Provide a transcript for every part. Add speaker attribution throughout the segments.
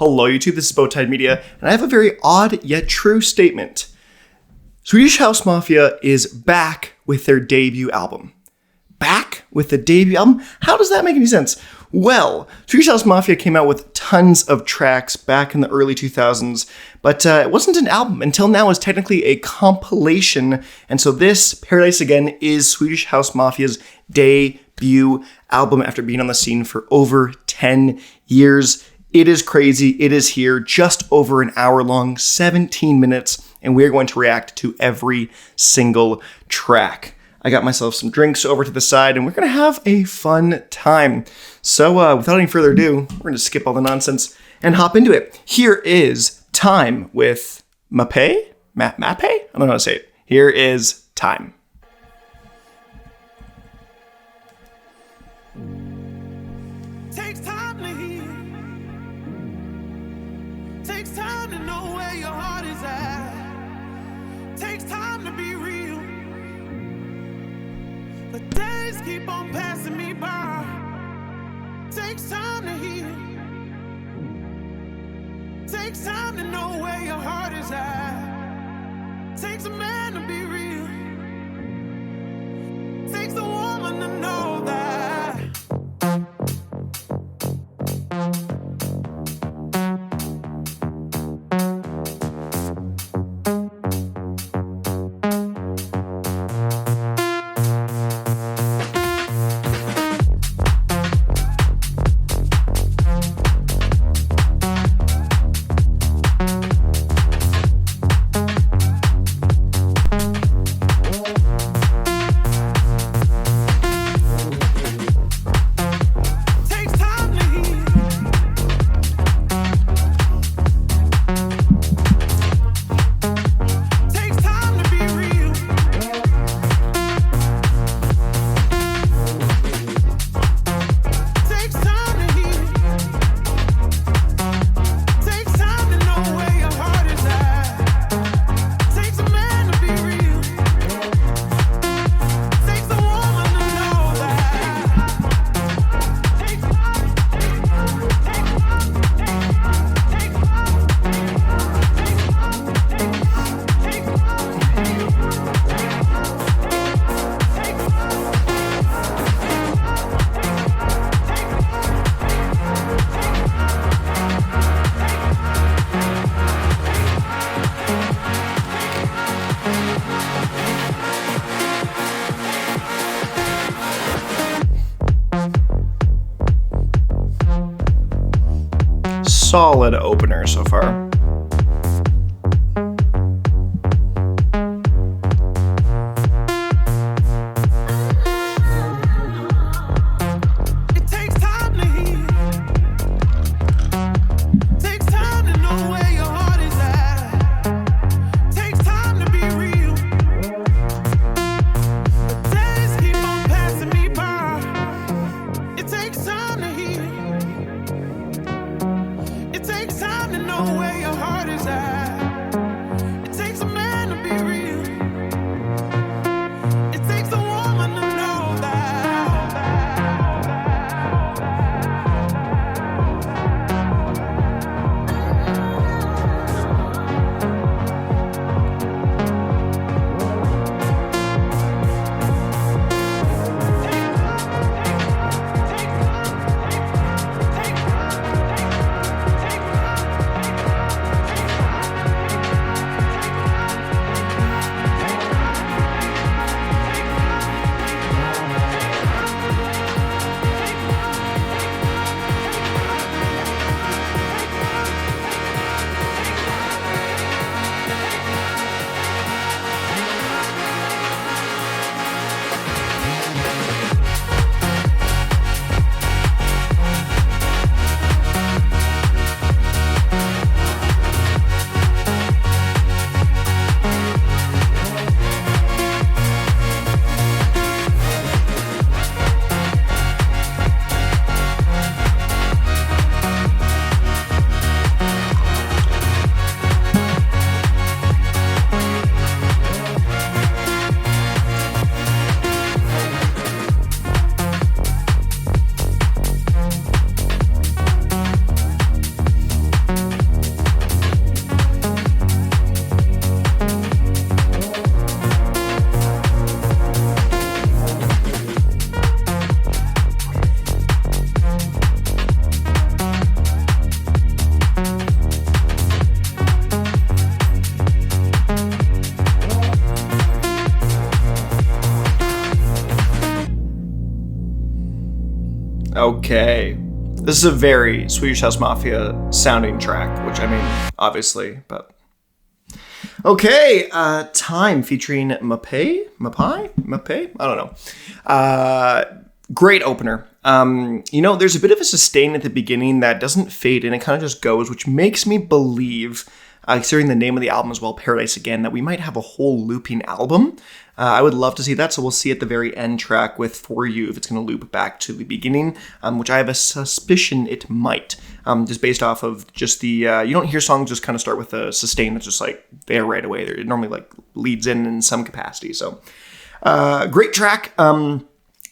Speaker 1: Hello YouTube, this is Bowtied Media, and I have a very odd yet true statement. Swedish House Mafia is back with their debut album. Back with the debut album? How does that make any sense? Well, Swedish House Mafia came out with tons of tracks back in the early 2000s, but it wasn't an album. Until now, it's technically a compilation, and so this, Paradise Again, is Swedish House Mafia's debut album after being on the scene for over 10 years. It is crazy. It is here, just over an hour long, 17 minutes, and we're going to react to every single track. I got myself some drinks over to the side, and we're going to have a fun time. So without any further ado, we're going to skip all the nonsense and hop into it. Here is Time with Mapei? Mapei? I don't know how to say it. Here is Time.
Speaker 2: Takes time to heal. Takes time to know where your heart is at. Takes time to be real. But days keep on passing me by. Takes time to heal. Takes time to know where your heart is at. Takes a man to be real. Takes a woman to know that.
Speaker 1: Solid opener so far.
Speaker 2: It takes time to heal. Takes time to know where your heart is at. Takes time to be real. The days keep on passing me by. It takes time to heal. It takes time to know where your
Speaker 1: Okay. This is a very Swedish House Mafia sounding track, which I mean, obviously, but... Okay, Time featuring Mapei? I don't know. Great opener. There's a bit of a sustain at the beginning that doesn't fade and it kind of just goes, which makes me believe, considering the name of the album as well, Paradise Again, that we might have a whole looping album. I would love to see that, so we'll see at the very end track with For You if it's going to loop back to the beginning, which I have a suspicion it might, just based off of just the, you don't hear songs just kind of start with a sustain that's just like there right away. It normally like leads in some capacity, so great track.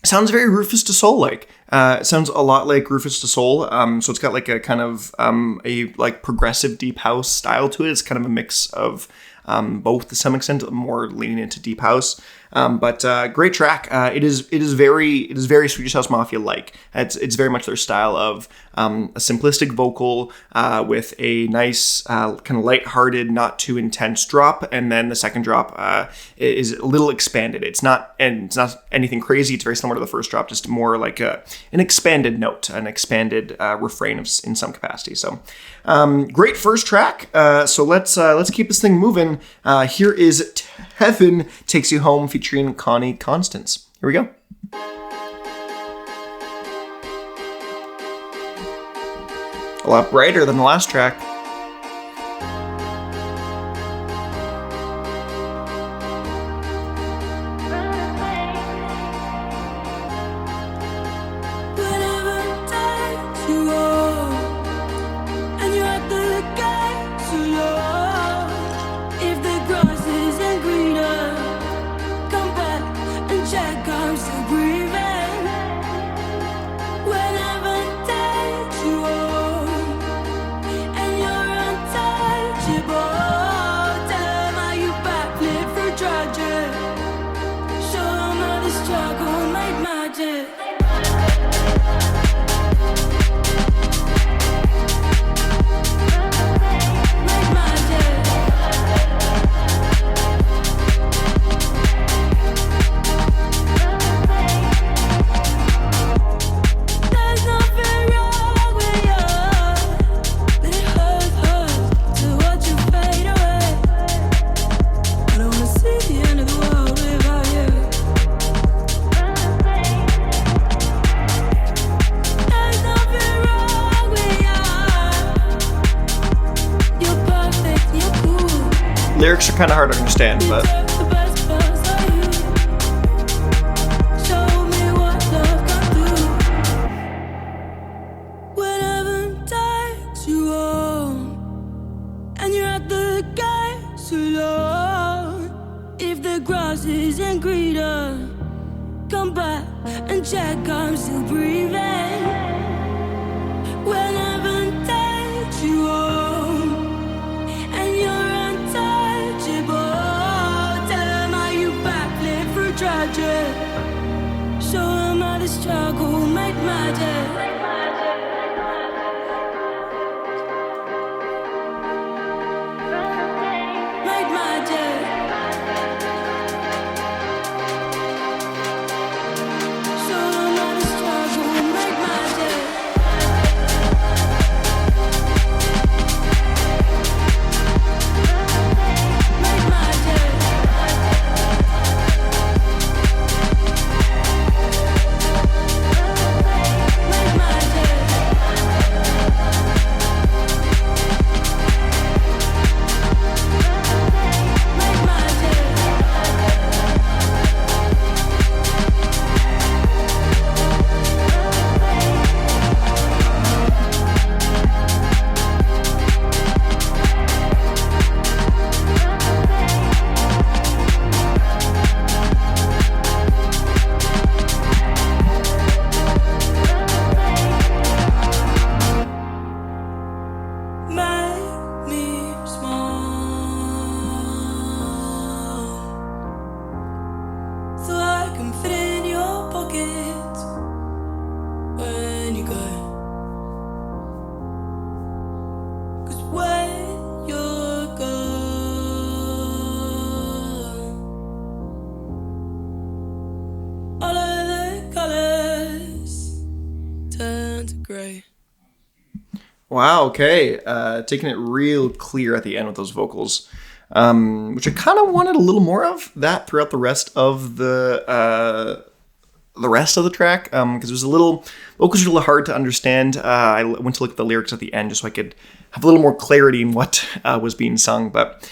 Speaker 1: Sounds very Rufus Du Sol-like. It sounds a lot like Rufus Du Sol. So it's got like a kind of a like progressive deep house style to it. It's kind of a mix of both to some extent, more leaning into deep house. But great track. It is very Swedish House Mafia like. It's very much their style of a simplistic vocal with a nice kind of lighthearted, not too intense drop, and then the second drop is a little expanded. It's not anything crazy. It's very similar to the first drop, just more like an expanded note, an expanded refrain in some capacity. So great first track. So let's keep this thing moving. Here is Heaven Takes You Home featuring Connie, Constance. Here we go. A lot brighter than the last track. Lyrics are kind of hard to understand, but...
Speaker 3: Come back and check I'm still breathing. When heaven takes you home and you're untouchable, tell them how you backflip through tragic. Show them how the struggle make magic.
Speaker 1: Wow, okay. Taking it real clear at the end with those vocals, which I kind of wanted a little more of that throughout the rest of the track, because it was vocals were a little hard to understand. I went to look at the lyrics at the end just so I could have a little more clarity in what was being sung. But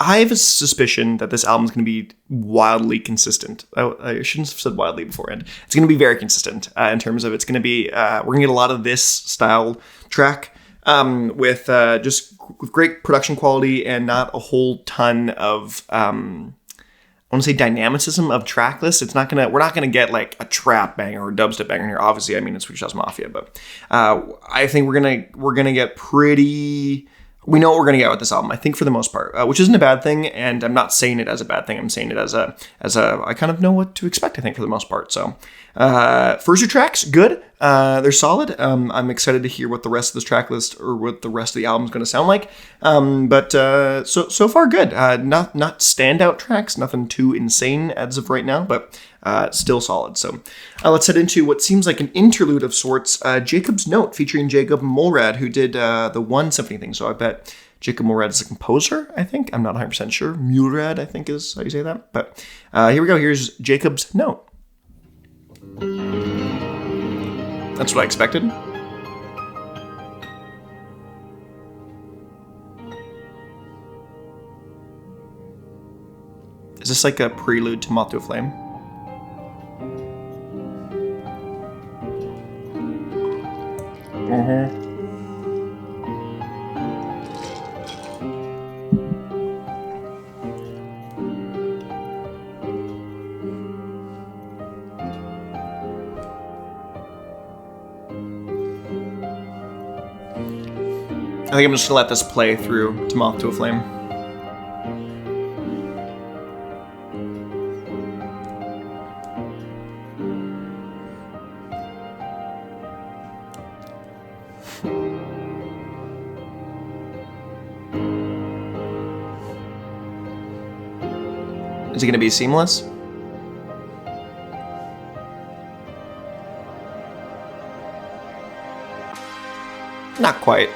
Speaker 1: I have a suspicion that this album is going to be wildly consistent. I shouldn't have said wildly beforehand. It's going to be very consistent in terms of it's going to be, we're going to get a lot of this style track with great production quality and not a whole ton of, I want to say dynamicism of track lists. We're not going to get like a trap banger or dubstep banger here. Obviously, I mean, it's Swedish House Mafia, but I think we're going to get pretty... We know what we're going to get with this album, I think, for the most part, which isn't a bad thing. And I'm not saying it as a bad thing. I'm saying it as a, I kind of know what to expect, I think, for the most part. So first two tracks, good. They're solid. I'm excited to hear what the rest of this track list or what the rest of the album is going to sound like. But so far, good. Not standout tracks, nothing too insane as of right now, but still solid. So let's head into what seems like an interlude of sorts. Jacob's Note, featuring Jacob Mühlrad, who did the One Symphony thing. So I bet Jacob Mühlrad is a composer, I think. I'm not 100% sure. Mühlrad, I think, is how you say that. But here we go. Here's Jacob's Note. That's what I expected. Is this like a prelude to Moth to a Flame? Mm-hmm. I think I'm just gonna let this play through to Moth to a Flame. Is it gonna be seamless? Not quite.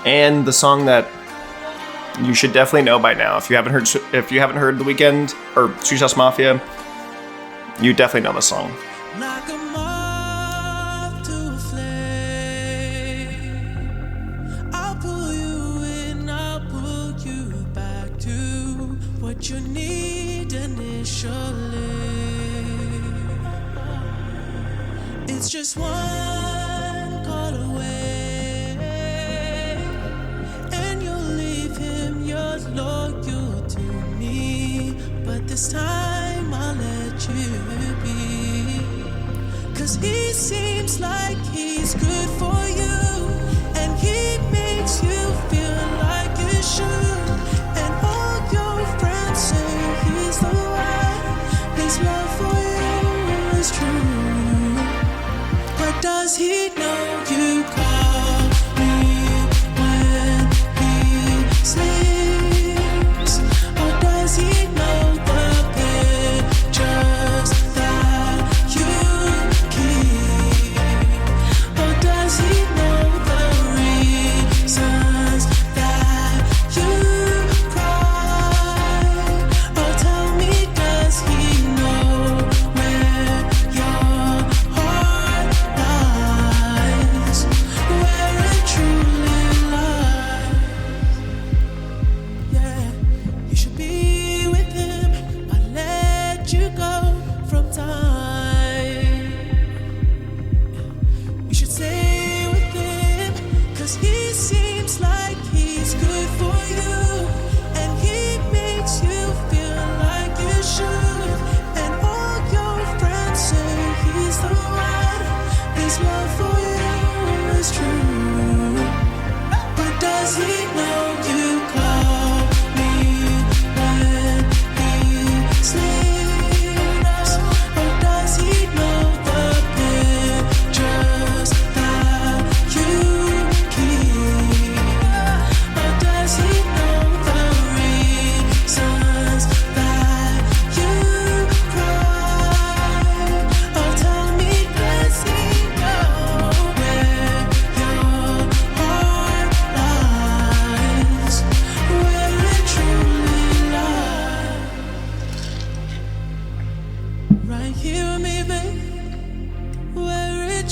Speaker 1: And the song that you should definitely know by now, if you haven't heard The Weeknd or Swedish House Mafia, you definitely know this song.
Speaker 2: Like a moth to a flame, I'll pull you in, I'll pull you back to what you need initially. It's just one call away, and you'll leave him, you're loyal to me, but this time I'll let you be. 'Cause he seems like he's good for you, and he makes you feel like you should. And all your friends say he's the one, his love for you is true. But does he know you call me when he sleeps? Or does he know the pictures that you keep? Or does he know the reasons that you cry? Or tell me, does he know where your heart lies?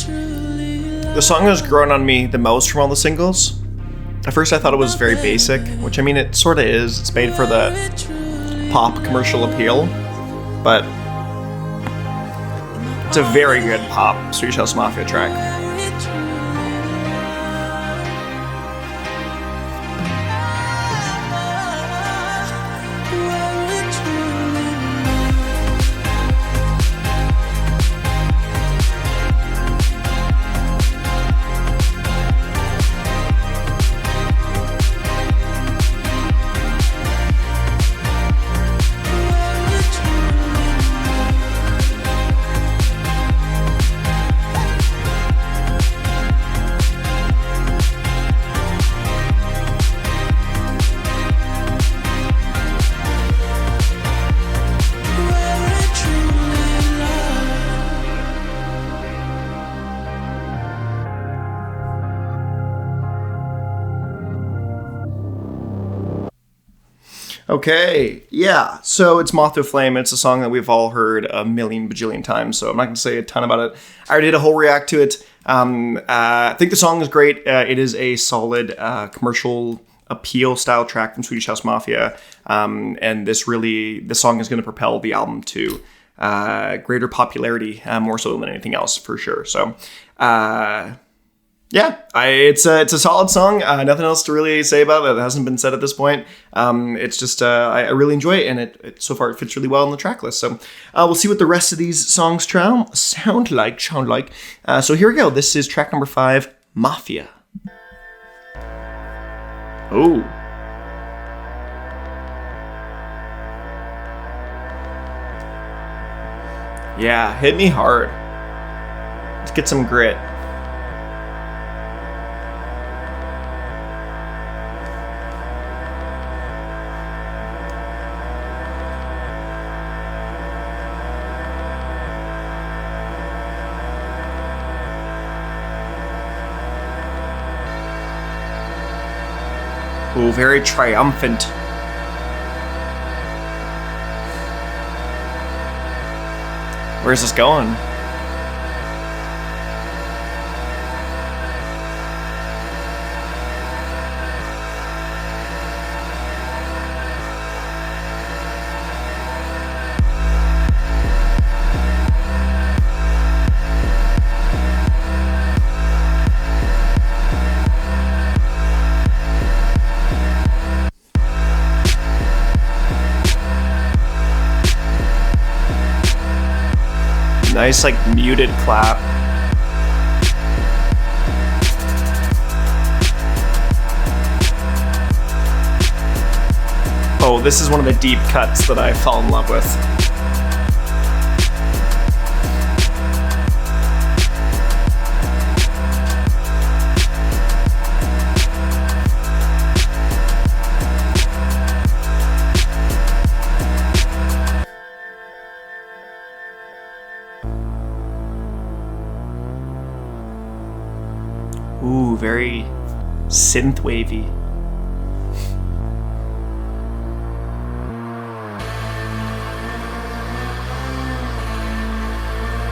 Speaker 1: The song has grown on me the most from all the singles. At first I thought it was very basic, which I mean it sort of is. It's made for the pop commercial appeal, but it's a very good pop Swedish House Mafia track. Okay, yeah, so it's Moth to Flame. It's a song that we've all heard a million bajillion times, so I'm not going to say a ton about it. I already did a whole react to it. I think the song is great. It is a solid commercial appeal style track from Swedish House Mafia, and this song is going to propel the album to greater popularity, more so than anything else, for sure. So, yeah, it's a solid song. Nothing else to really say about it that hasn't been said at this point. It's just I really enjoy it, and it so far it fits really well on the track list. So we'll see what the rest of these songs sound like. So here we go. This is track number 5, Mafia. Oh. Yeah, hit me hard. Let's get some grit. Ooh, very triumphant. Where's this going? Nice, like, muted clap. Oh, this is one of the deep cuts that I fell in love with. Ooh, very synth-wavy.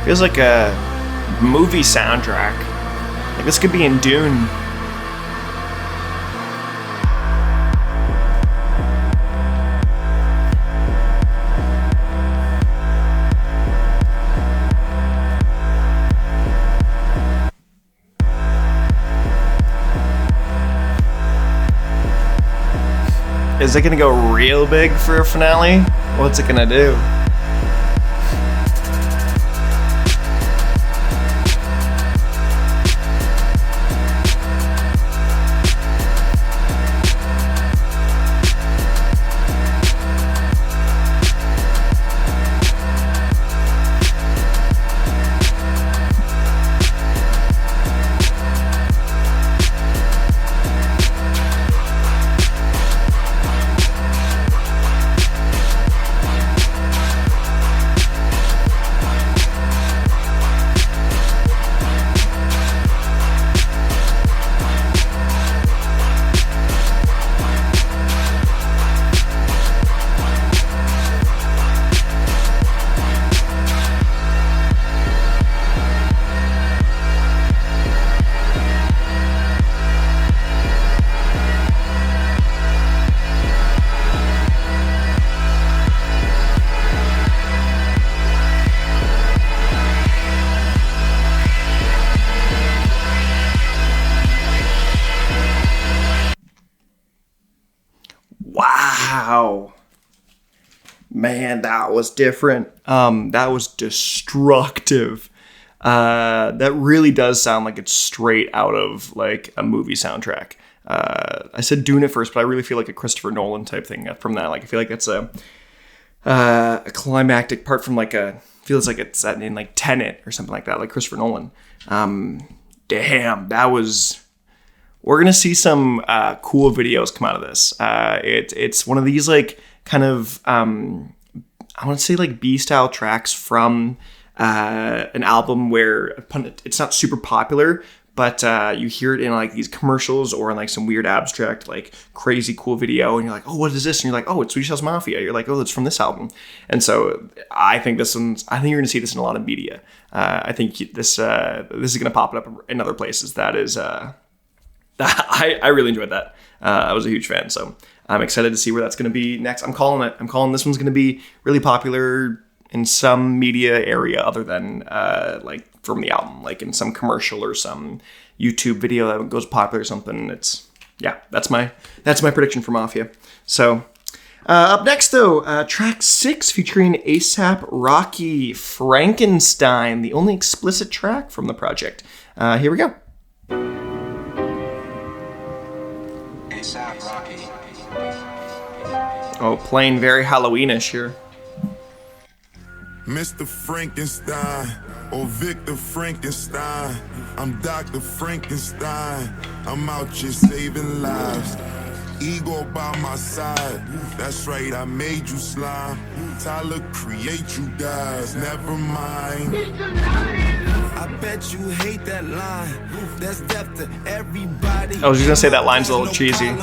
Speaker 1: Feels like a movie soundtrack. Like this could be in Dune. Is it gonna go real big for a finale? What's it gonna do? man, that was different. That was destructive. That really does sound like it's straight out of like a movie soundtrack. I said Dune at first, but I really feel like a Christopher Nolan type thing from that. Like, I feel like that's a climactic part from like feels like it's set in like Tenet or something like that, like Christopher Nolan. Damn, that was... We're going to see some cool videos come out of this. It's one of these like kind of, I want to say like B-style tracks from an album where it's not super popular, but you hear it in like these commercials or in like some weird abstract, like crazy cool video. And you're like, oh, what is this? And you're like, oh, it's Swedish House Mafia. You're like, oh, it's from this album. And so I think you're going to see this in a lot of media. I think this is going to pop up in other places. That is... I really enjoyed that. I was a huge fan, so I'm excited to see where that's going to be next. I'm calling it. I'm calling this one's going to be really popular in some media area other than like from the album, like in some commercial or some YouTube video that goes popular or something. That's my prediction for Mafia. So up next though, track 6 featuring ASAP Rocky, Frankstein, the only explicit track from the project. Here we go. Oh, playing very Halloweenish here.
Speaker 4: Mr. Frankenstein, or Victor Frankenstein. I'm Dr. Frankenstein. I'm out here saving lives. Ego by my side. That's right, I made you slime. Tyler, create you guys. Never mind. I bet you hate that line. That's depth to everybody.
Speaker 1: I was just gonna say that line's a little cheesy.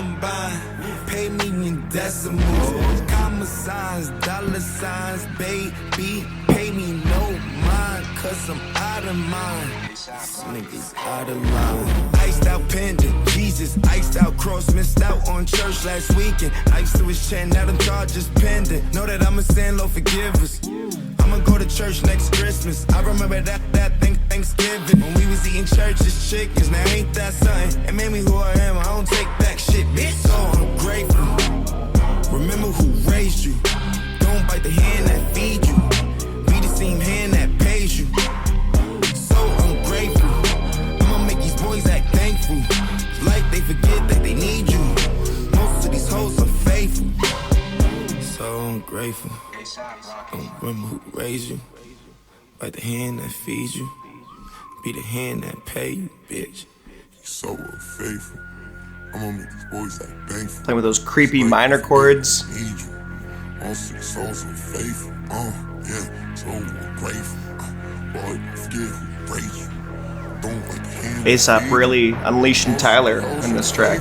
Speaker 4: Pay me in decimals, comma signs, dollar signs, baby. Pay me no mind, cause I'm out of mind. This nigga's out of line. Iced out pendant, Jesus, iced out cross, missed out on church last weekend. Iced to his chin, now them charges pending. Know that I'm a sin, Lord forgive us. I'ma go to church next Christmas. I remember that Thanksgiving when we was eating church's chickens. Now ain't that something? It made me who I am. I don't take back shit, bitch. So I'm grateful. Remember who raised you. Don't bite the hand that feed you. Be the same hand that pays you. So I'm grateful. I'ma make these boys act thankful. Like they forget that they need you. Most of these hoes are faithful. So I'm grateful. Don't remember who raised you. Bite the hand that feeds you. Be the hand that pay you, bitch. So unfaithful. I'm gonna make these boys like thankful.
Speaker 1: Playing with those creepy minor chords.
Speaker 4: Need you. Also, so unfaithful. Yeah, so grateful. Boy, forget who raised you. Don't like the hand.
Speaker 1: ASAP really unleashing Tyler in this track.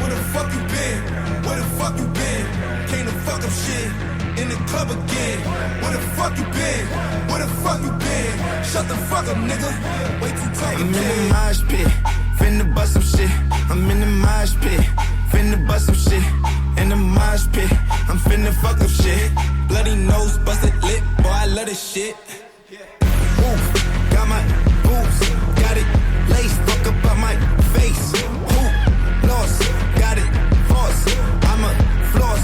Speaker 4: Where the fuck you been? Where the fuck you been? Came to fuck up shit. In the club again. Where the fuck you been? Where the fuck you been? Shut the fuck up, nigga. Way too tight. I'm in the mosh pit, finna bust some shit. I'm in the mosh pit, finna bust some shit. In the mosh pit, I'm finna fuck up shit. Bloody nose, busted lip, boy, I love this shit. Ooh, got my boobs, got it laced, fuck up on my face. Who lost? Got it force. I'm a floss,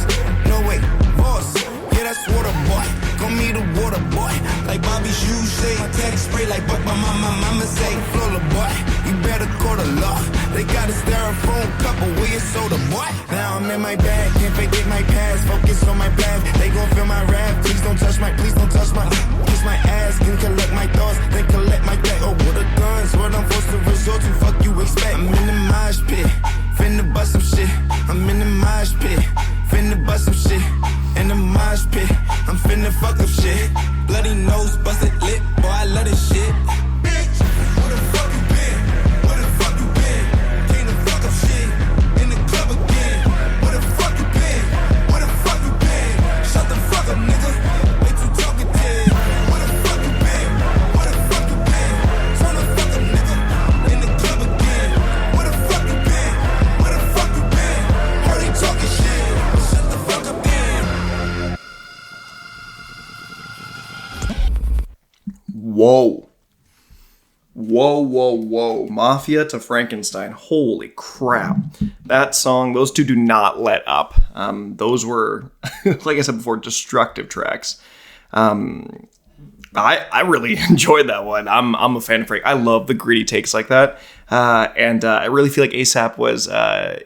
Speaker 4: no way, boss. Yeah, that's water boy. Call me the water boy. Like Bobby shoes say. My tag spray like but my mama say. Flora boy, you better call the law. They got a styrofoam cup of weird soda boy. Now I'm in my bag, can't forget my past. Focus on my path, they gon' feel my wrath. Please don't touch my, kiss my ass. Can collect my thoughts, then collect my debt. Oh, what a guns, what I'm forced to resort to. Fuck you expect. I'm in the mosh pit, finna bust some shit. I'm in the mosh pit, finna bust some shit. In the mosh pit, I'm finna fuck up shit. Bloody nose, busted lip, boy, I love this shit. Bitch, where the fuck you been? Where the fuck you been? Came to fuck up shit. In the club again. Where the fuck you been? Where the fuck you been? Shut the fuck up, nigga. Way too talkative. Where the fuck you been? Where the fuck
Speaker 1: Whoa, whoa, whoa. Mafia to Frankenstein. Holy crap. That song, those two do not let up. Those were, like I said before, destructive tracks. I really enjoyed that one. I'm a fan of Frank. I love the gritty takes like that. And I really feel like ASAP was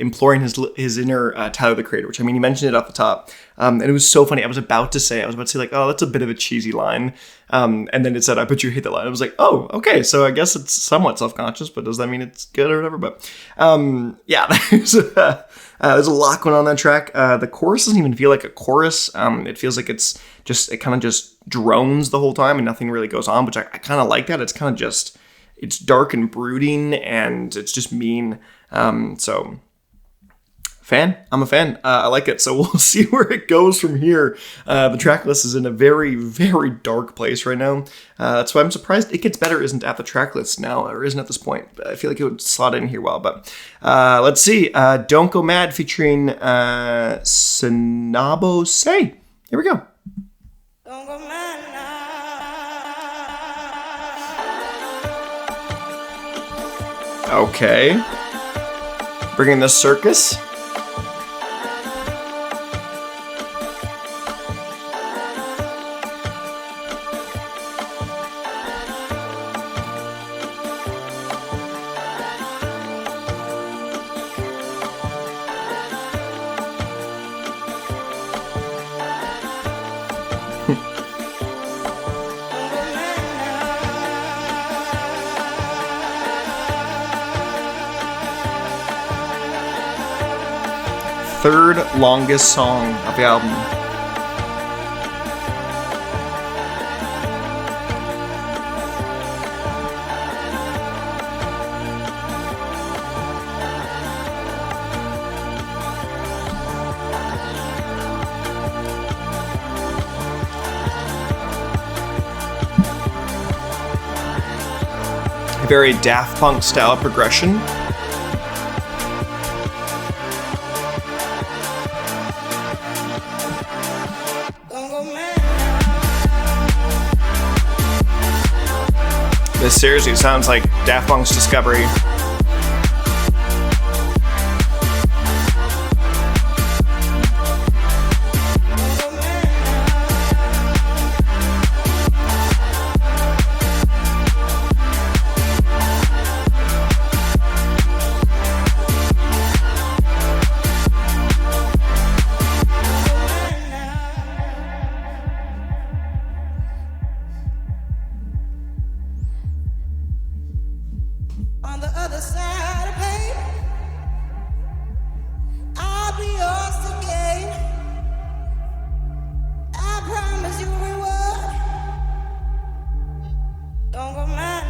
Speaker 1: imploring his inner Tyler the Creator, which, I mean, he mentioned it off the top. And it was so funny. I was about to say like, oh, that's a bit of a cheesy line. And then it said, I bet you hate that line. I was like, oh, okay. So I guess it's somewhat self-conscious, but does that mean it's good or whatever? But yeah, there's a lot going on that track. The chorus doesn't even feel like a chorus. It feels like it kind of just drones the whole time and nothing really goes on, which I kind of like that. It's kind of just, it's dark and brooding and it's just mean. So I'm a fan. I like it. So we'll see where it goes from here. The track list is in a very, very dark place right now. That's why I'm surprised It Gets Better isn't at the track list now, or isn't at this point. I feel like it would slot in here well. But let's see. Don't Go Mad featuring Seinabo Sey. Here we go.
Speaker 3: Don't go mad now.
Speaker 1: Okay. Bringing the circus. Third longest song of the album. A very Daft Punk style progression. This seriously sounds like Daft Punk's Discovery.
Speaker 3: On the other side of pain, I'll be yours again. I promise you reward. Don't go mad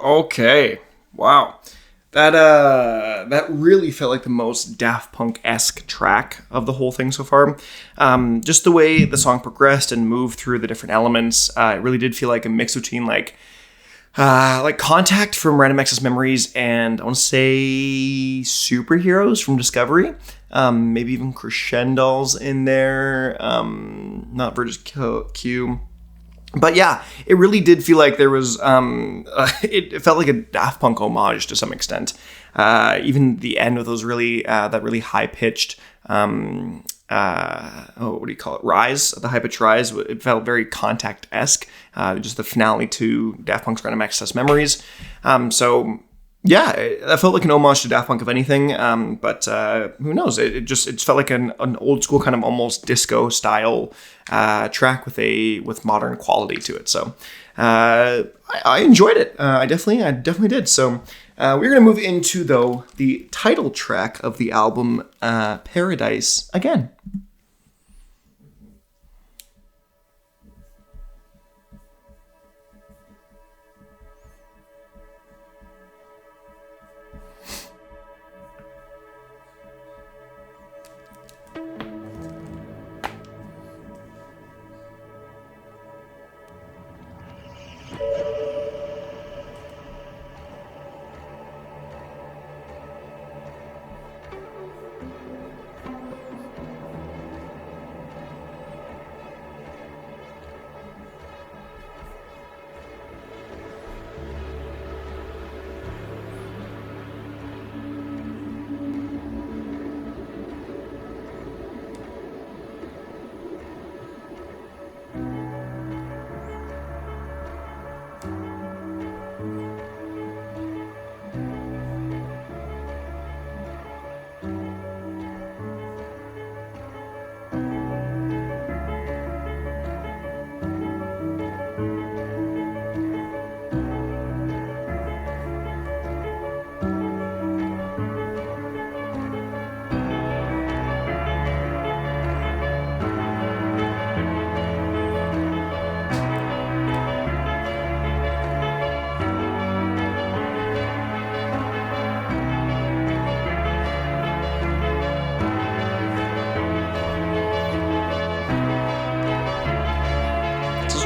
Speaker 1: Okay. Wow. That really felt like the most Daft Punk-esque track of the whole thing so far. Just the way the song progressed and moved through the different elements, it really did feel like a mix between like Contact from Random Access Memories and I want to say Superheroes from Discovery. Maybe even Crescendos in there. Not Virgis Q. But yeah, it really did feel like there was, it felt like a Daft Punk homage to some extent. Even the end with those really, that really high-pitched, what do you call it? Rise, the high-pitched rise. It felt very Contact-esque, just the finale to Daft Punk's Random Access Memories. So yeah, that felt like an homage to Daft Punk, if anything. But who knows? It felt like an old school kind of almost disco style track with modern quality to it. So I enjoyed it. I definitely did. So we're gonna move into though the title track of the album, Paradise Again.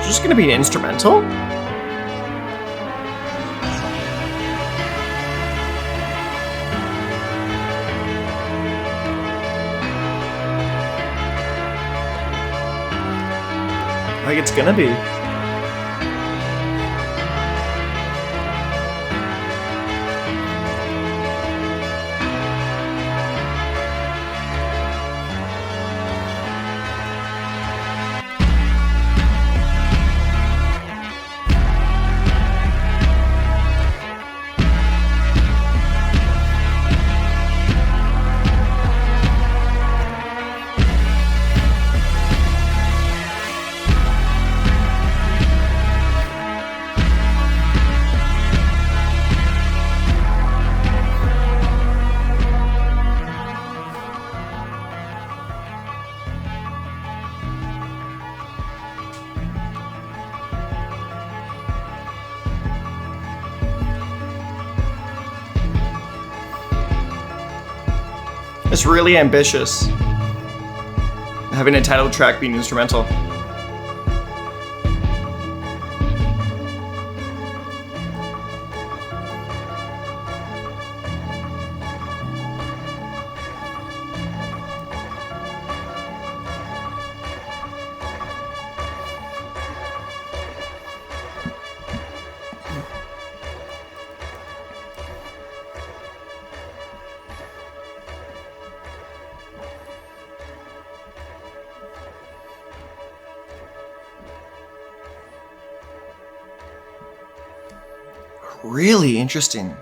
Speaker 1: Just gonna be an instrumental? Like it's gonna be. It's really ambitious, having a title track being instrumental. Really interesting.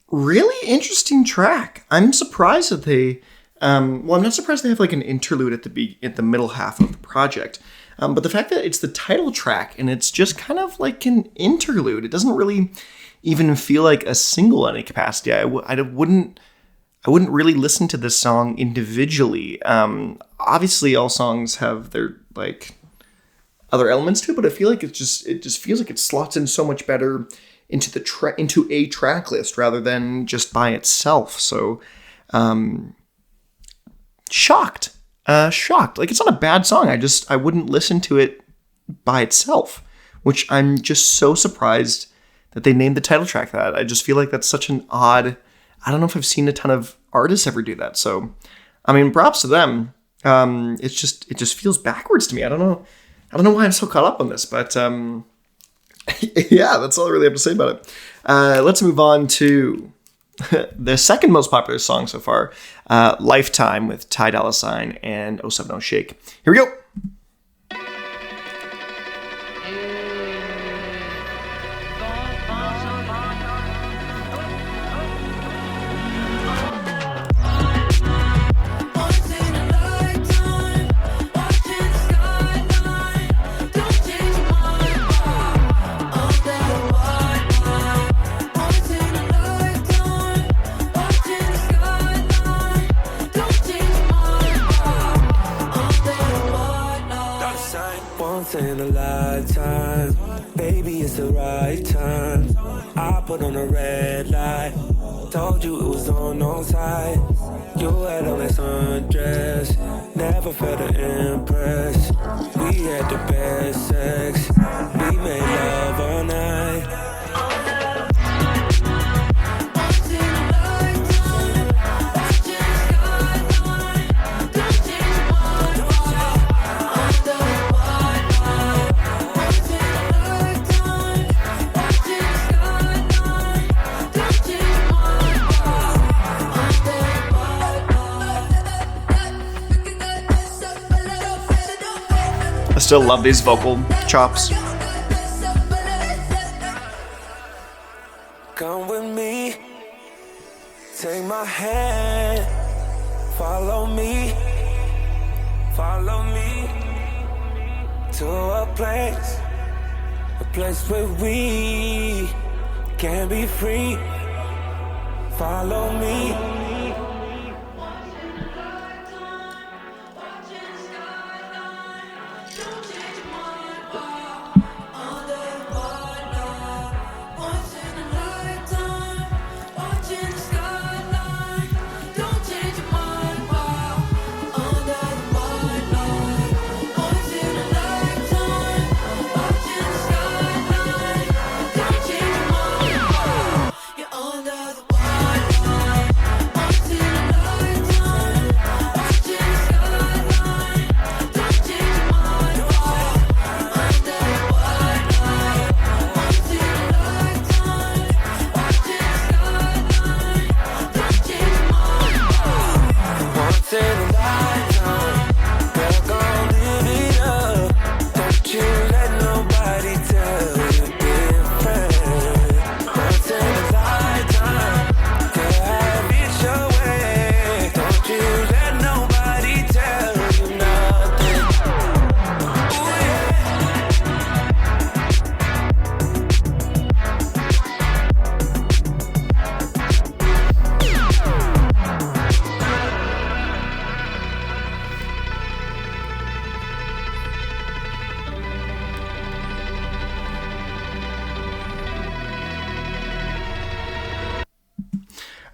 Speaker 1: Really interesting track. I'm surprised that they. I'm not surprised they have like an interlude at the middle half of the project. But the fact that it's the title track and it's just kind of like an interlude, it doesn't really even feel like a single in any capacity. I I wouldn't really listen to this song individually. Obviously, all songs have their like other elements to it, but I feel like it just feels like it slots in so much better into the into a track list rather than just by itself. So, shocked. Like, it's not a bad song. I wouldn't listen to it by itself, which I'm just so surprised that they named the title track that. I just feel like that's such an odd, I don't know if I've seen a ton of artists ever do that. So, I mean, props to them. It just feels backwards to me. I don't know why I'm so caught up on this, but, yeah, that's all I really have to say about it. Let's move on to the second most popular song so far, Lifetime with Dolla and 070 Shake. Here we go.
Speaker 5: In a lifetime, baby, it's the right time. I put on a red light, told you it was on side. You had on that sundress, never felt to impress. We had the best sex, we made love all night.
Speaker 1: I still love these vocal chops.
Speaker 5: Come with me, take my hand, follow me to a place where we can be free. Follow me.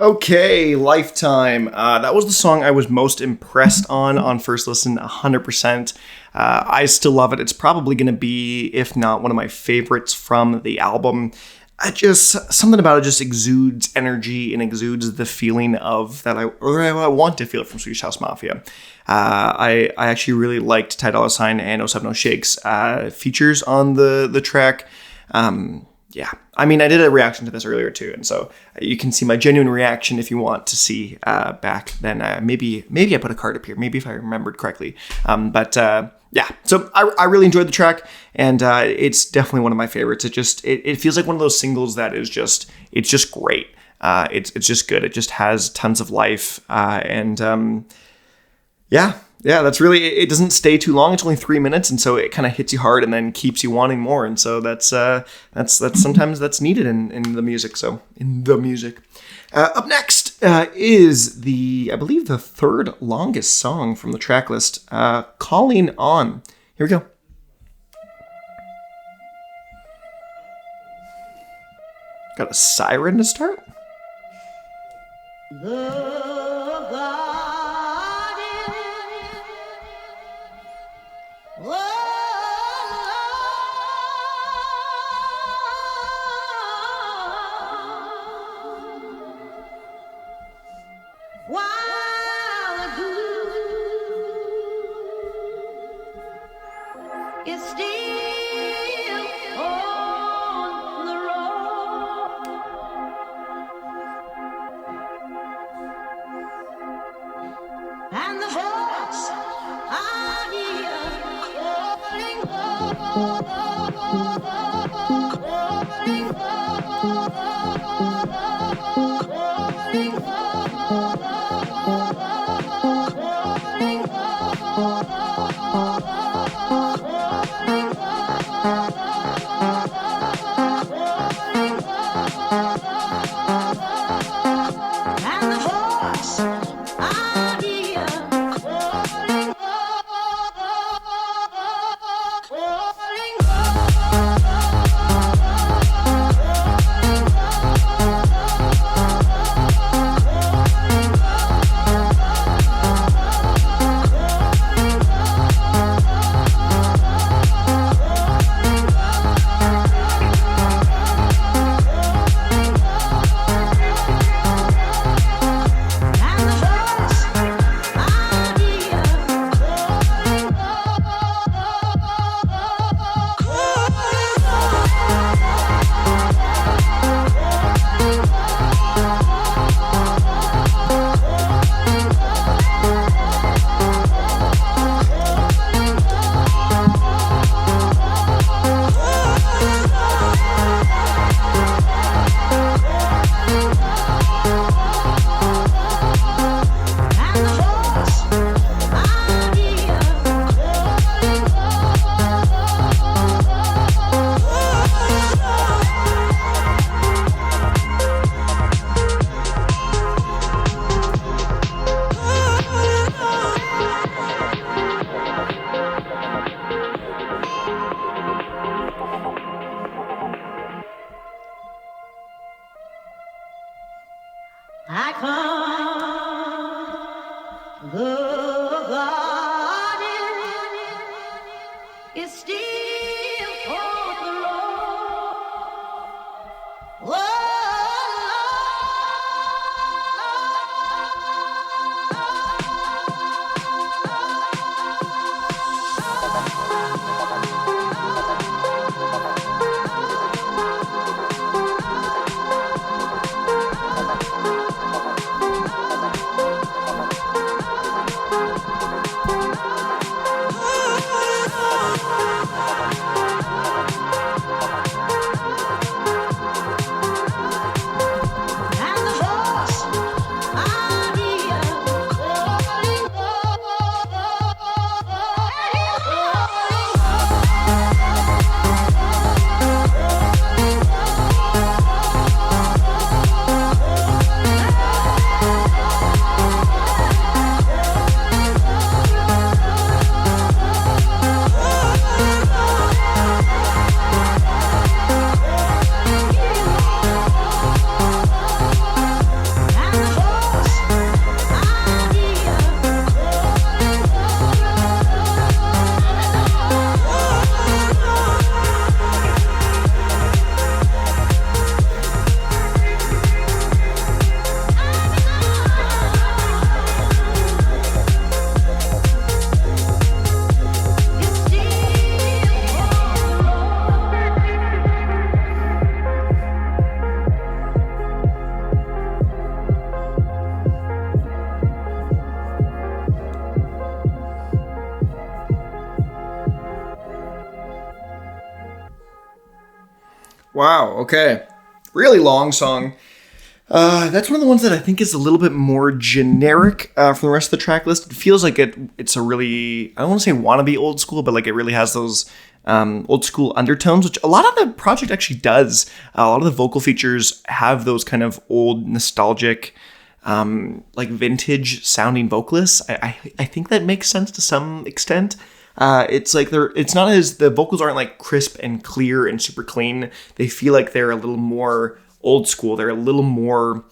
Speaker 1: Okay, Lifetime. That was the song I was most impressed on first listen, 100%. I still love it. It's probably going to be, if not one of my favorites from the album. Something about it just exudes energy and exudes the feeling of that I want to feel from Swedish House Mafia. I actually really liked Dolla and 070 Shake's features on the track. Yeah, I mean, I did a reaction to this earlier too, and so you can see my genuine reaction if you want to see back then. Maybe I put a card up here, maybe if I remembered correctly. Yeah, so I really enjoyed the track, and it's definitely one of my favorites. It feels like one of those singles that is just great. It's just good. It just has tons of life, and yeah, that's really, it doesn't stay too long. It's only 3 minutes, and so it kind of hits you hard and then keeps you wanting more. And so that's sometimes that's needed in the music. So in the music, up next, is I believe, the third longest song from the track list, Calling On. Here we go. Got a siren to start?
Speaker 3: It's still on the road, and the voice I hear I come the garden is still on the road.
Speaker 1: Wow, okay. Really long song. That's one of the ones that I think is a little bit more generic from the rest of the track list. It feels like it's a really, I don't want to say wannabe old school, but like it really has those old school undertones, which a lot of the project actually does. A lot of the vocal features have those kind of old nostalgic like vintage sounding vocalists. I think that makes sense to some extent. It's like the vocals aren't like crisp and clear and super clean. They feel like they're a little more old school. They're a little more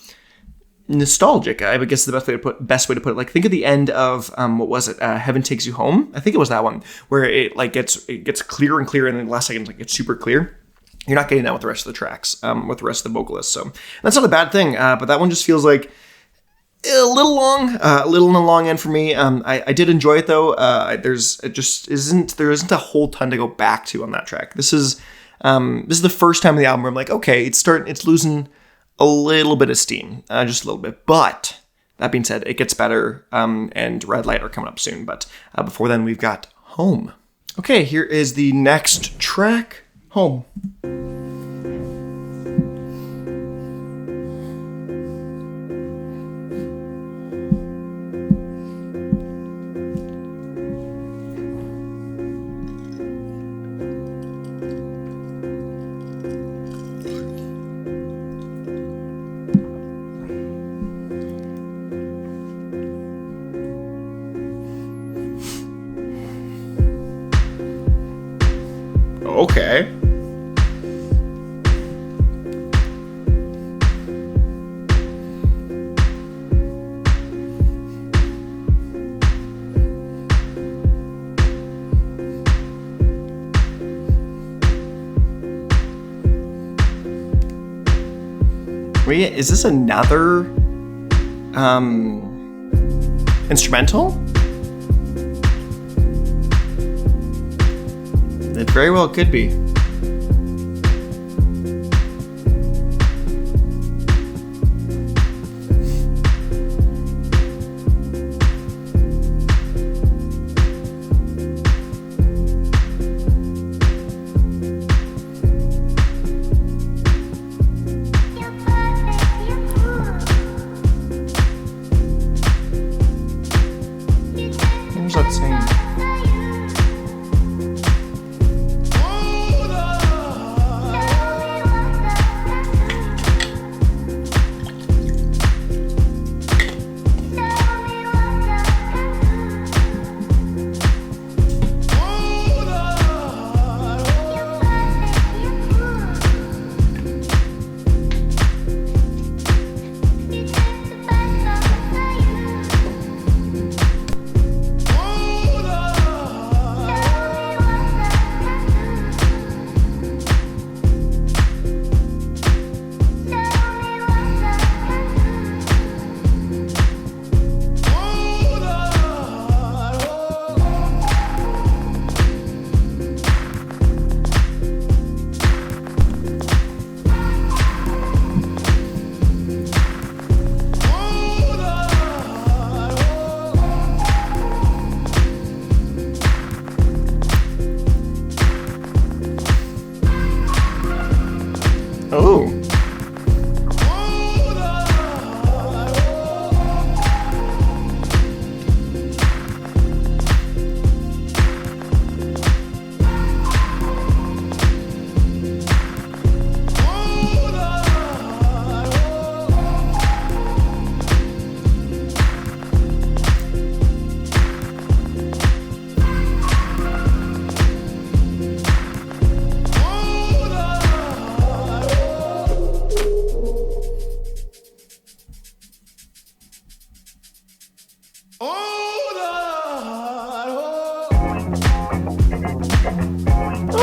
Speaker 1: nostalgic. I guess the best way to put it. Like, think of the end of what was it? Heaven Takes You Home. I think it was that one where it gets clearer and clearer, and then the last second it's super clear. You're not getting that with the rest of the tracks, with the rest of the vocalists. So that's not a bad thing. But that one just feels like a little long, a little on the long end for me. I did enjoy it though. There isn't a whole ton to go back to on that track. This is the first time in the album where I'm like, okay, it's losing a little bit of steam, just a little bit. But that being said, it gets better, and Redlight are coming up soon. But before then, we've got Home. Okay, here is the next track, Home. Okay. Wait, is this another instrumental? It very well could be. What was that saying? Oh.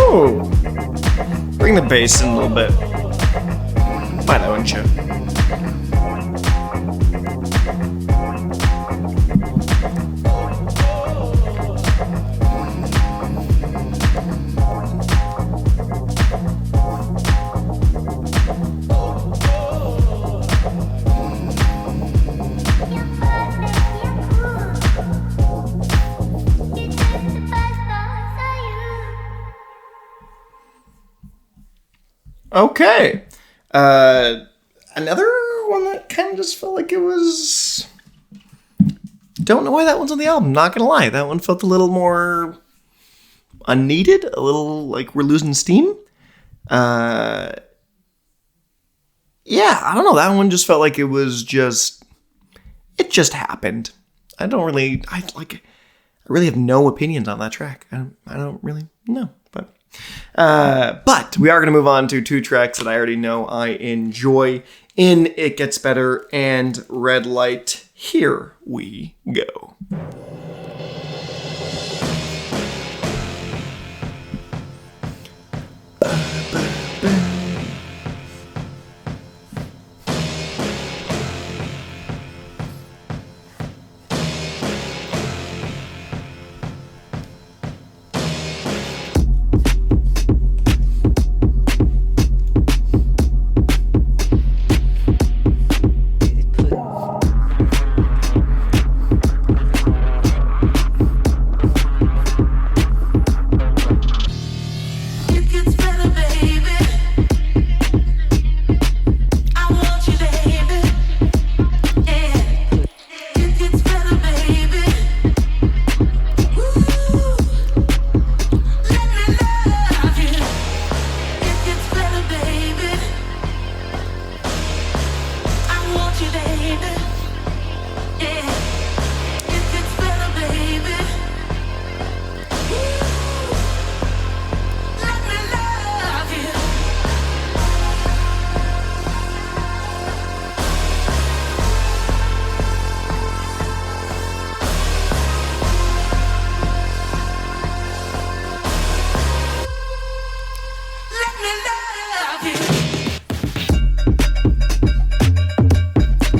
Speaker 1: Oh. Bring the bass in a little bit. Why that wouldn't you? Okay. Another one that kind of just felt like it was... Don't know why that one's on the album, not gonna lie. That one felt a little more unneeded, a little like we're losing steam. Yeah, I don't know. That one just felt like it was just it just happened. I really have no opinions on that track. I don't really know, but we are going to move on to 2 tracks that I already know I enjoy in It Gets Better and Redlight. Here we go.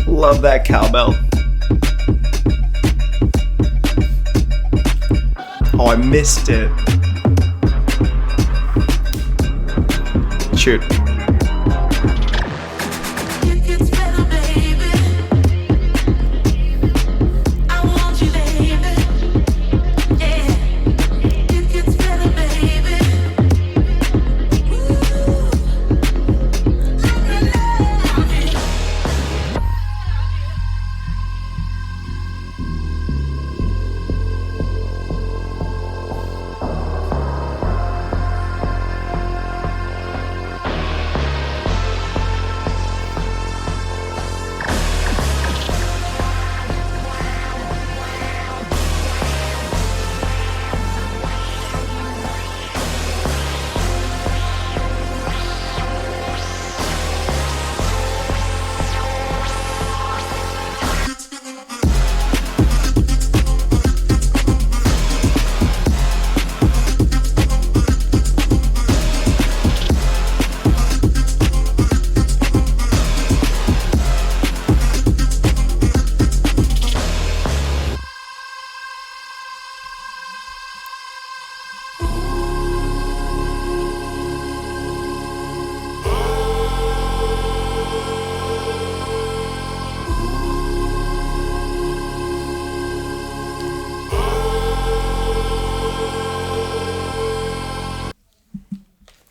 Speaker 1: Love that cowbell. Oh, I missed it. Shoot.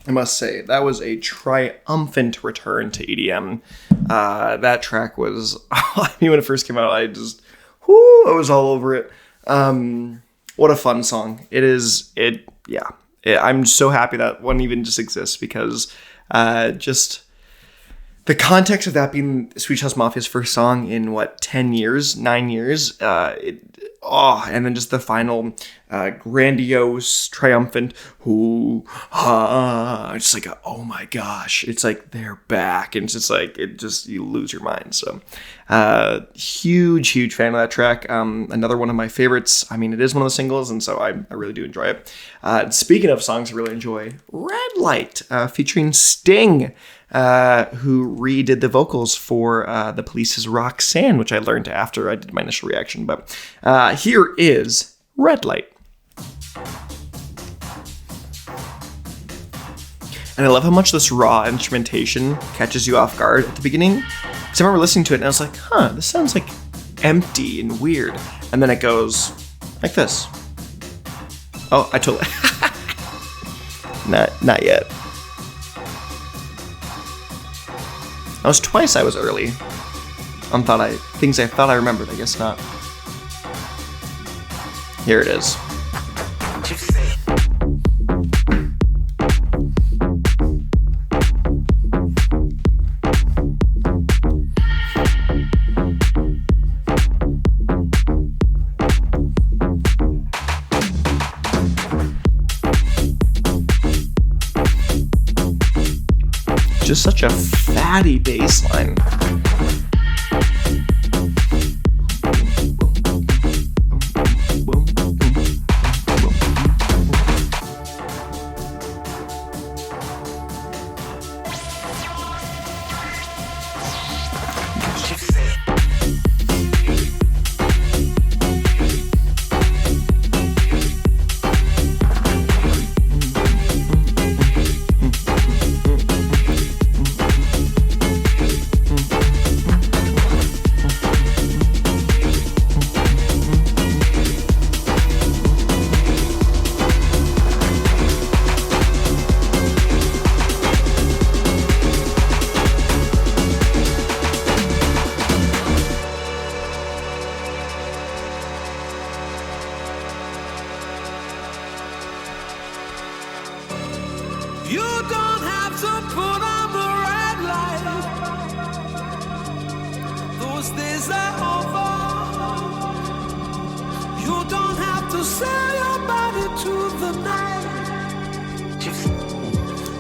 Speaker 1: I must say, that was a triumphant return to EDM. That track was, I mean, when it first came out, I was all over it. What a fun song. I'm so happy that one even just exists because just the context of that being Swedish House Mafia's first song in, 9 years? And then just the final grandiose, triumphant, it's like, oh my gosh, it's like they're back, and it's just like, you lose your mind. So, huge fan of that track. Another one of my favorites. I mean, it is one of the singles, and so I really do enjoy it. Speaking of songs I really enjoy, Redlight, featuring Sting, who redid the vocals for The Police's Roxanne, which I learned after I did my initial reaction. But here is Redlight. And I love how much this raw instrumentation catches you off guard at the beginning. Because I remember listening to it and I was like, this sounds like empty and weird. And then it goes like this. Oh, I totally... Not yet. That was twice I was early on things I thought I remembered. I guess not. Here it is. just such a fatty bass line.
Speaker 2: You don't have to put on the red light. Those days are over. You don't have to sell your body to the night.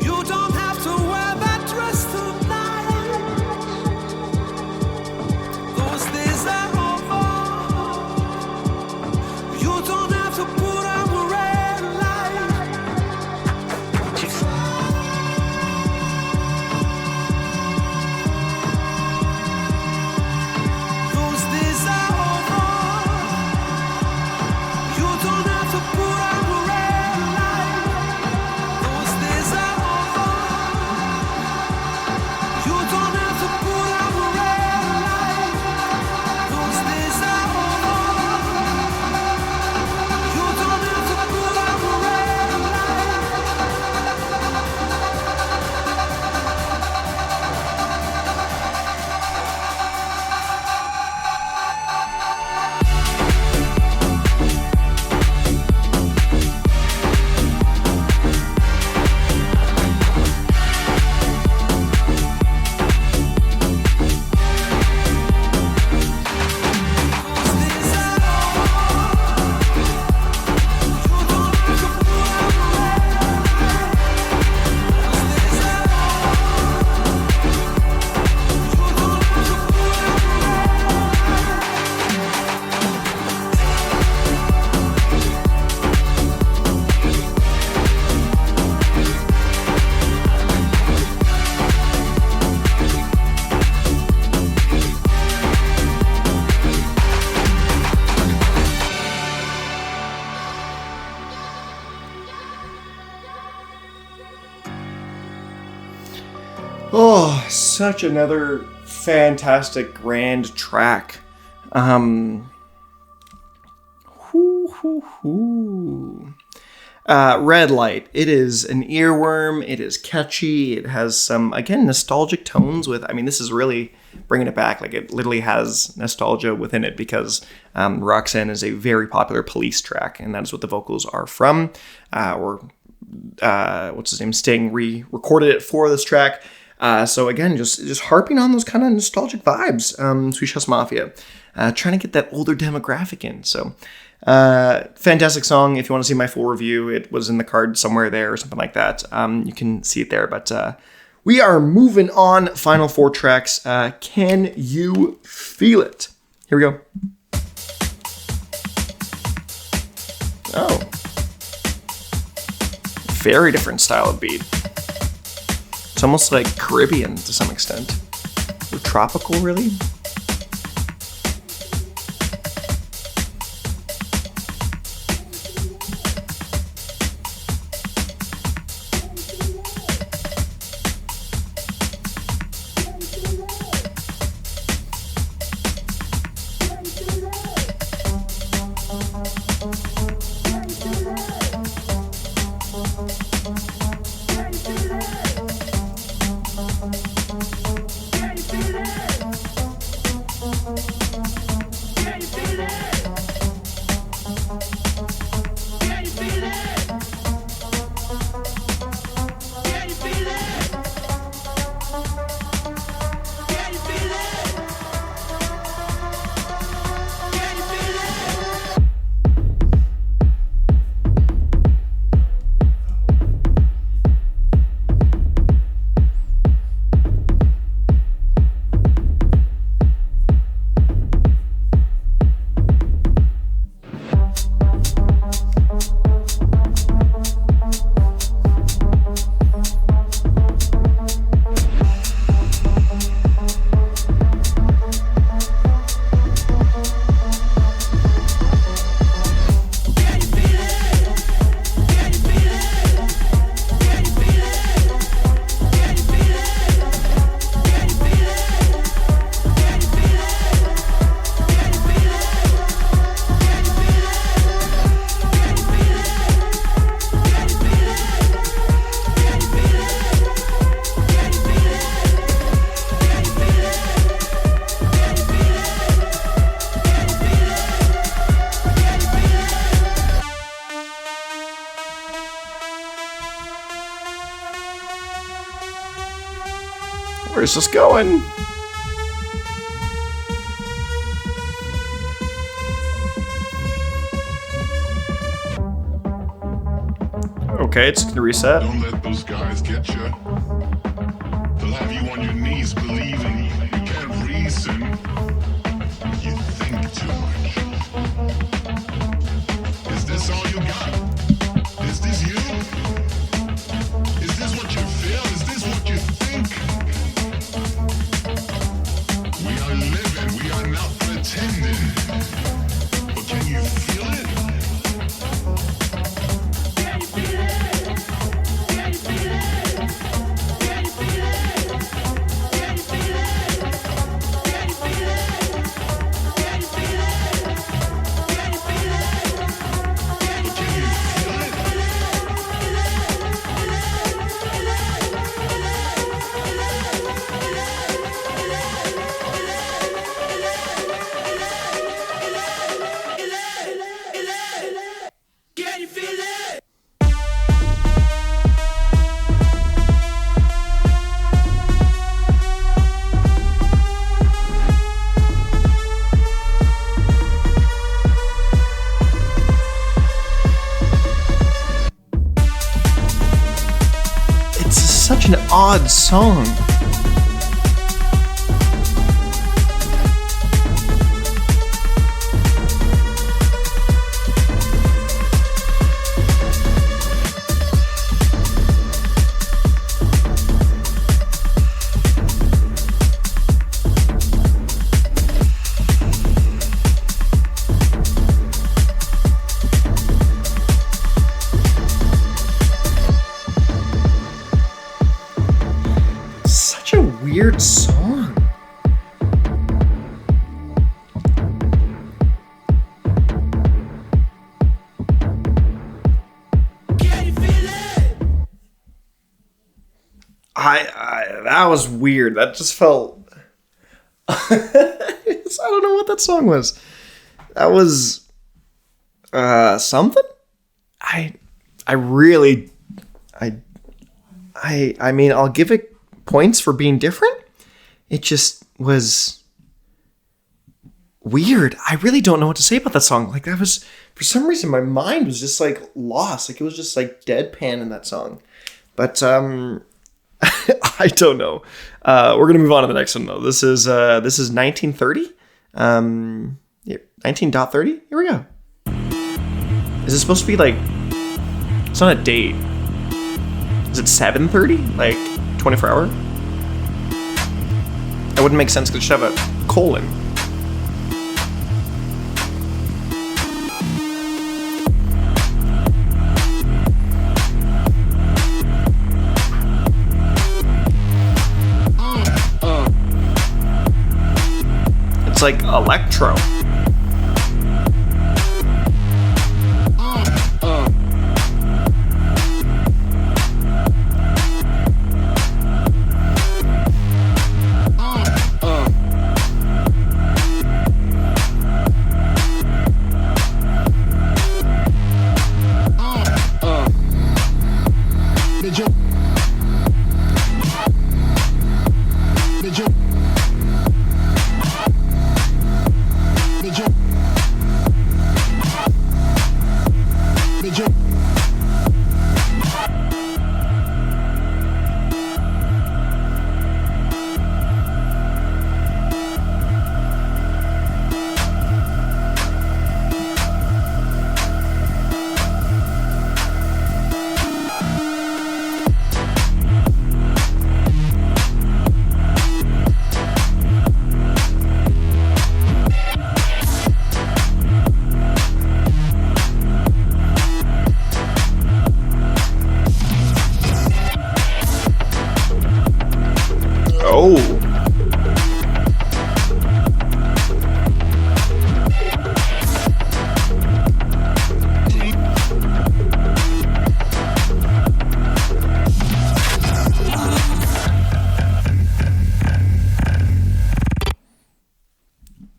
Speaker 2: You don't have to wear that dress tonight. Those days are over. You don't have to put on the red light. Those days are over. You don't have to put on the red light. Those days are over. You don't have to put on the red light. Those days are over. You don't have to put on the red light.
Speaker 1: Oh, such another fantastic grand track. Redlight. It is an earworm. It is catchy. It has some, again, nostalgic tones with, I mean, this is really bringing it back. Like, it literally has nostalgia within it because Roxanne is a very popular Police track, and that is what the vocals are from. What's his name? Sting re-recorded it for this track. So again, just harping on those kind of nostalgic vibes. Swedish House Mafia, trying to get that older demographic in. So, fantastic song. If you want to see my full review, it was in the card somewhere there or something like that. You can see it there. But we are moving on. Final 4 tracks. Can you feel it? Here we go. Oh, very different style of beat. It's almost like Caribbean to some extent. Or tropical, really? Where's this going? Okay, it's gonna reset.
Speaker 6: Don't let those guys get you. They'll have you on your knees believing you can't reason. You think too much. Is this all you got? Is this you? Is this what you feel? Is this what you think? We are living, we are not pretending. But can you feel it?
Speaker 1: Such an odd song. Weird song.
Speaker 2: Can you feel it?
Speaker 1: I that was weird. That just felt. I don't know what that song was. That was something. I mean, I'll give it points for being different. It just was weird. I really don't know what to say about that song. Like, that was, for some reason, my mind was just like lost. Like, it was just like deadpan in that song. But I don't know. We're gonna move on to the next one though. This is 1930. 19.30. Here we go. Is it supposed to be like? It's not a date. Is it 7:30? Like 24 hour? That wouldn't make sense because it should have a colon. It's like electro.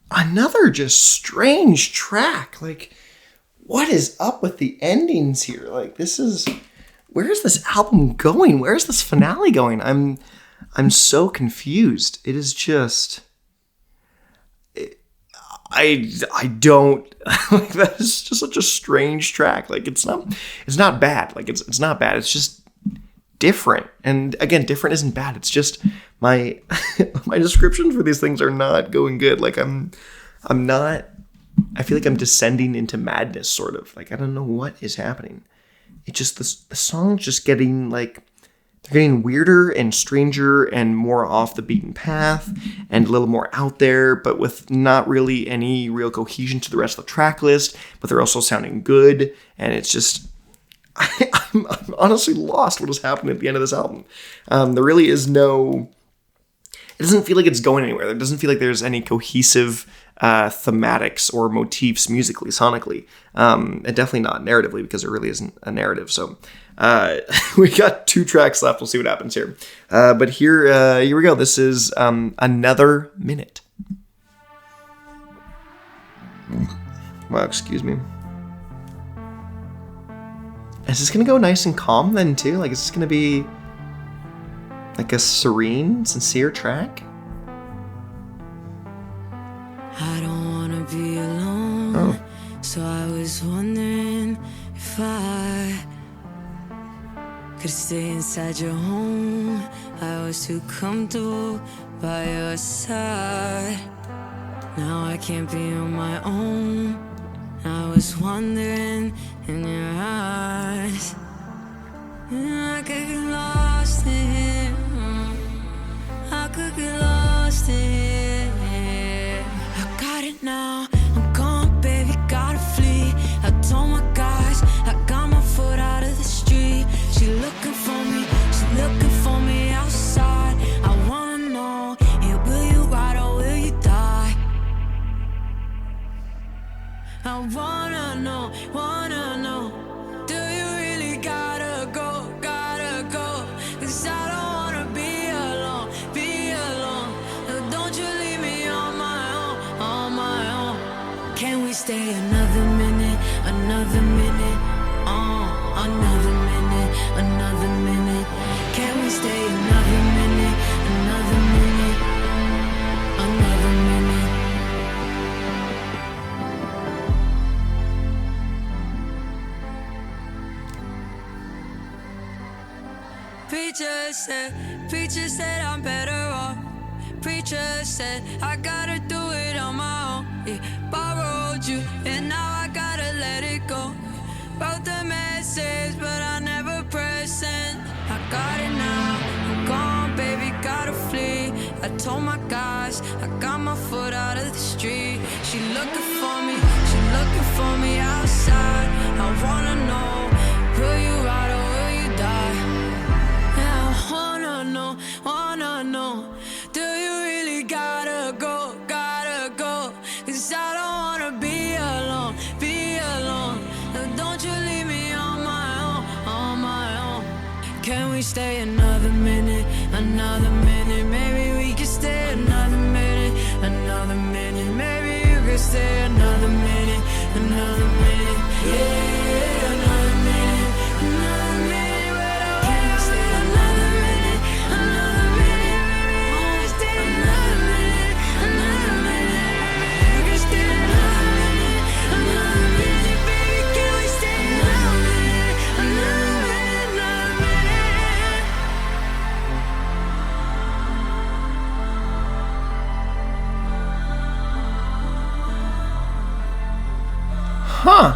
Speaker 1: Another just strange track. Like, what is up with the endings here? Like, where's this album going? Where's this finale going? I'm I'm so confused. It is just, I don't like that. Is just such a strange track. Like it's not bad. Like it's not bad. It's just different. And again, different isn't bad. It's just my my descriptions for these things are not going good. Like I'm not. I feel like I'm descending into madness, sort of. Like I don't know what is happening. It just the song's just getting like. They're getting weirder and stranger and more off the beaten path and a little more out there, but with not really any real cohesion to the rest of the track list, but they're also sounding good. And it's just, I'm honestly lost what is happening at the end of this album. There really is no, it doesn't feel like it's going anywhere. It doesn't feel like there's any cohesive thematics or motifs musically, sonically, and definitely not narratively because there really isn't a narrative. So we got 2 tracks left. We'll see what happens here. But here we go. This is Another Minute. Wow, excuse me. Is this gonna go nice and calm then too? Like, is this gonna be like a serene, sincere track?
Speaker 3: I don't wanna be alone, so I was wondering if I could stay inside your home. I was too comfortable by your side. Now I can't be on my own. I was wondering in your eyes. I could get lost in here. I could get lost in here. I got it now. I'm gone, baby. Gotta flee. I told my guys I got my foot out of the street. She looking for me. She looking for me outside. I wanna know, yeah, will you ride or will you die? I wanna know, do you really gotta go, gotta go? 'Cause I don't wanna be alone, no, don't you leave me on my own. Can we stay another minute, another minute, another minute, another minute? Can we stay another minute, another minute, another minute? Preacher said I'm better off. Preacher said I gotta do it on my own. Yeah, borrowed you and now I gotta let it go. Wrote the message but I never pressed send. I got it now, I'm gone, baby, gotta flee. I told my guys I got my foot out of the street. She looking for me outside. I wanna know, will you ride or will you die? Yeah, I wanna know, do you really gotta go, gotta go? 'Cause I don't wanna be alone, no, don't you leave me on my own. Can we stay another minute, maybe we can stay another minute, maybe you can stay another minute, yeah, another minute, but I wanna stay another minute, maybe we can stay another minute, you can stay another minute, baby, can we stay another minute,
Speaker 1: Huh.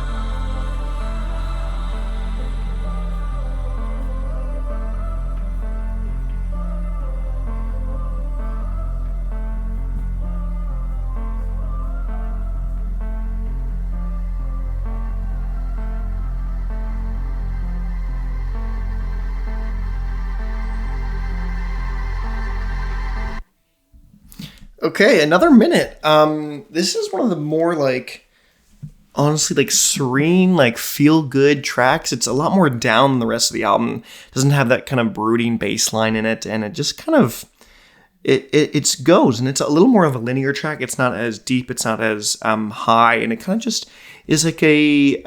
Speaker 1: Okay, another minute. This is one of the more like, honestly, like serene, like feel good tracks. It's a lot more down than the rest of the album. It doesn't have that kind of brooding bass line in it, and it just kind of it goes, and it's a little more of a linear track. It's not as deep, it's not as high, and it kind of just is like a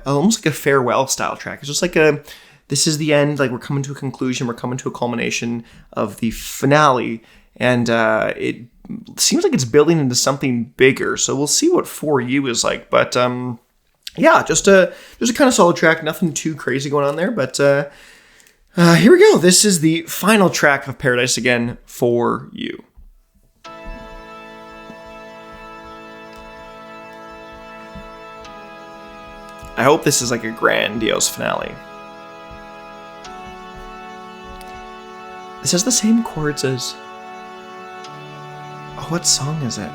Speaker 1: almost like a farewell style track. It's just like a this is the end. Like, we're coming to a conclusion. We're coming to a culmination of the finale. And it seems like it's building into something bigger. So we'll see what For You is like. But yeah, just a kind of solid track. Nothing too crazy going on there. But here we go. This is the final track of Paradise Again, For You. I hope this is like a grandiose finale. This has the same chords as... Oh, what song is it?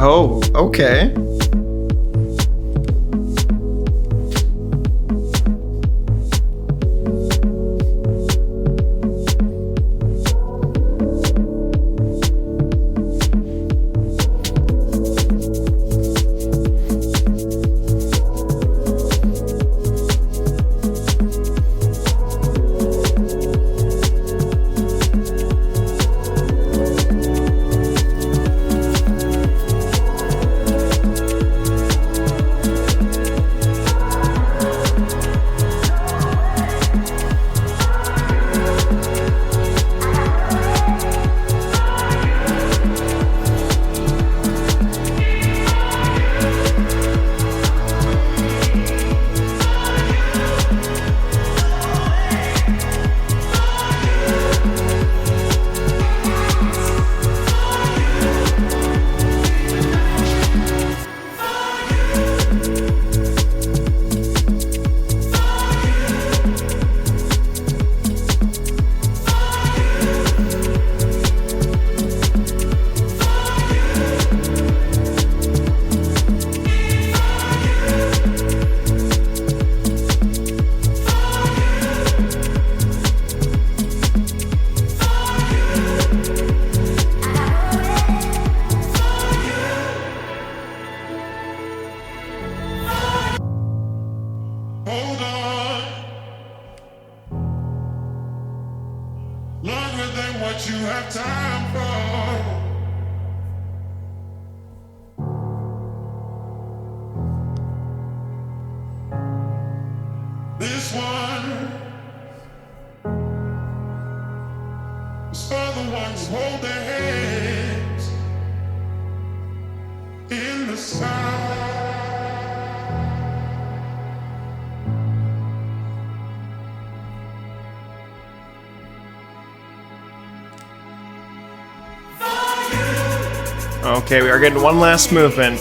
Speaker 1: Oh, okay. Okay, we are getting one last movement.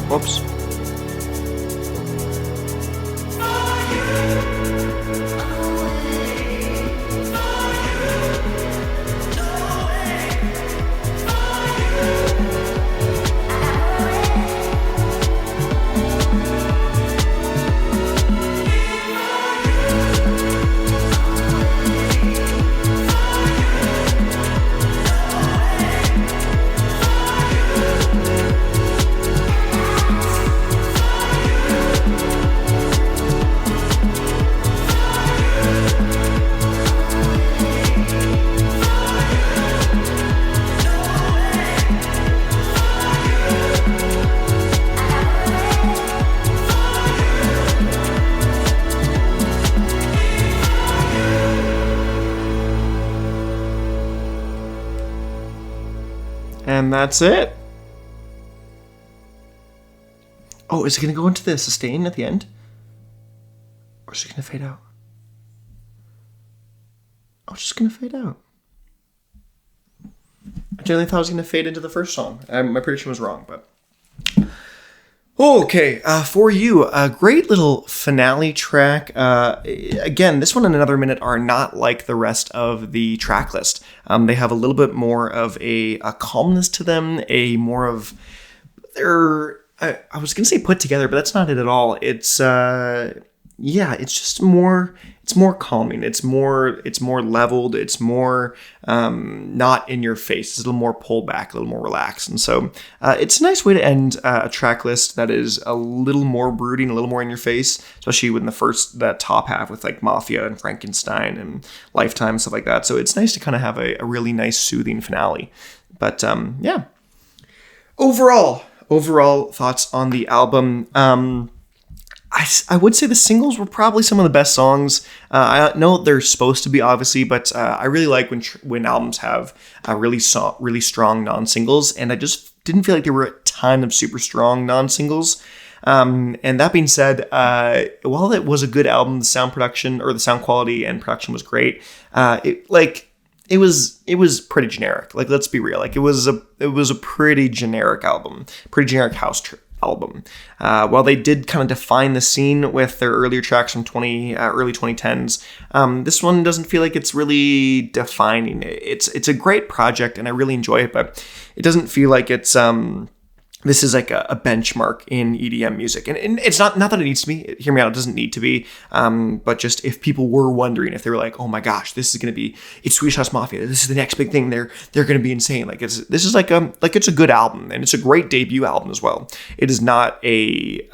Speaker 1: Whoops. And that's it. Oh, is it going to go into the sustain at the end? Or is it going to fade out? Oh, it's just going to fade out. I generally thought it was going to fade into the first song. My prediction was wrong, but... Okay, for you, a great little finale track. Again, this one and Another Minute are not like the rest of the track list. They have a little bit more of a calmness to them, a more of... They're... I was going to say put together, but that's not it at all. It's... it's just more... It's more calming. It's more leveled. It's more not in your face. It's a little more pulled back, a little more relaxed. And so it's a nice way to end a track list that is a little more brooding, a little more in your face, especially when that top half with like Mafia and Frankstein and Lifetime and stuff like that. So it's nice to kind of have a really nice soothing finale. But overall thoughts on the album. I would say the singles were probably some of the best songs. I know they're supposed to be, obviously, but I really like when albums have really strong non-singles, and I just didn't feel like there were a ton of super strong non-singles. And that being said, while it was a good album, the sound quality and production was great. It was pretty generic. Like, let's be real. Like, it was a pretty generic album, pretty generic house album. While they did kind of define the scene with their earlier tracks from early 2010s, this one doesn't feel like it's really defining it. It's a great project and I really enjoy it, but it doesn't feel like it's this is like a benchmark in EDM music. And it's not that it needs to be. Hear me out, it doesn't need to be. But just if people were wondering, if they were like, oh my gosh, this is going to be, it's Swedish House Mafia, this is the next big thing, they're going to be insane. Like this is like it's a good album, and it's a great debut album as well. It is not a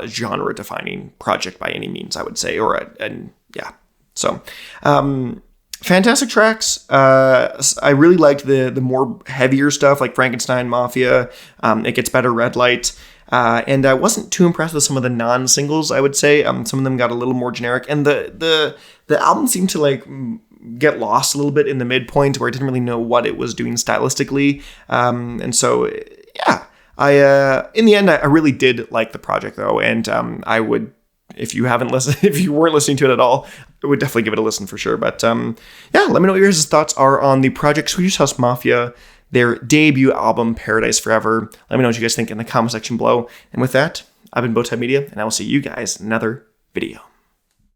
Speaker 1: genre defining project by any means, I would say, So, fantastic tracks. I really liked the more heavier stuff like Frankstein, Mafia. It Gets Better, Redlight. And I wasn't too impressed with some of the non-singles, I would say. Some of them got a little more generic. And the album seemed to like get lost a little bit in the midpoint where I didn't really know what it was doing stylistically. And so, yeah. In the end, I really did like the project though. And I would... If you weren't listening to it at all, I would definitely give it a listen for sure. But let me know what your thoughts are on the project Swedish House Mafia, their debut album, Paradise Forever. Let me know what you guys think in the comment section below. And with that, I've been Bowtied Media, and I will see you guys in another video.